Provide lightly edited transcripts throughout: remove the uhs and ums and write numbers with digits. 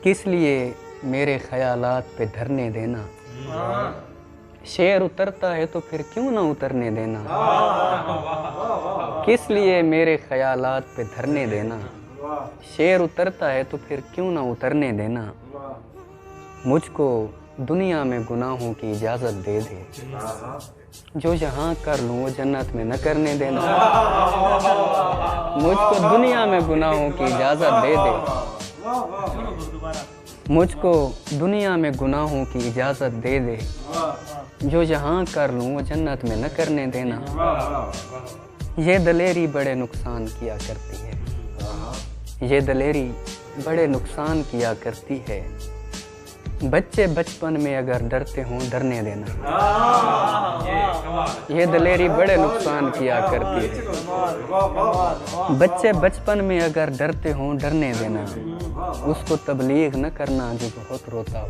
किस लिए मेरे ख्यालात पे धरने देना। शेर उतरता है तो फिर क्यों ना उतरने देना। किस लिए मेरे ख्यालात पे धरने देना। शेर उतरता है तो फिर क्यों ना उतरने देना। मुझको दुनिया में गुनाहों की इजाज़त दे दे। जो यहाँ कर लूँ वो जन्नत में न करने देना। मुझको दुनिया में गुनाहों की इजाज़त दे दे। मुझको दुनिया में गुनाहों की इजाज़त दे दे। जो यहाँ कर लूँ वो जन्नत में न करने देना। ये दलेरी बड़े नुकसान किया करती है। ये दलेरी बड़े नुकसान किया करती है। बच्चे बचपन में अगर डरते हों डरने देना। ये दलेरी बड़े नुकसान किया करती है। बच्चे बचपन में अगर डरते हों डरने देना। उसको तबलीग न करना जो बहुत रोता हो।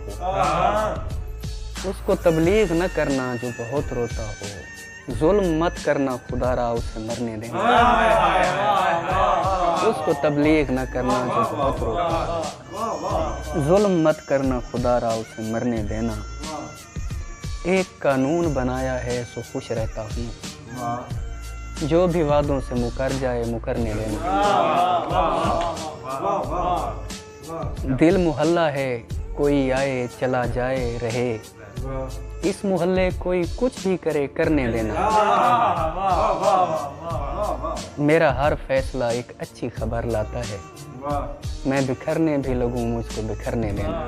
उसको तबलीग न करना जो बहुत रोता हो। जुल्म मत करना खुदारा उसे मरने देना। उसको तबलीग न करना जो बहुत रोता हो। जुल्म मत करना खुदारा उसे मरने देना। एक कानून बनाया है सो खुश रहता हूँ। जो भी वादों से मुकर जाए मुकरने देना। दिल मोहल्ला है कोई आए चला जाए रहे। इस मोहल्ले कोई कुछ भी करे करने देना। मेरा हर फैसला एक अच्छी खबर लाता है। मैं बिखरने भी लगूं मुझको बिखरने देना।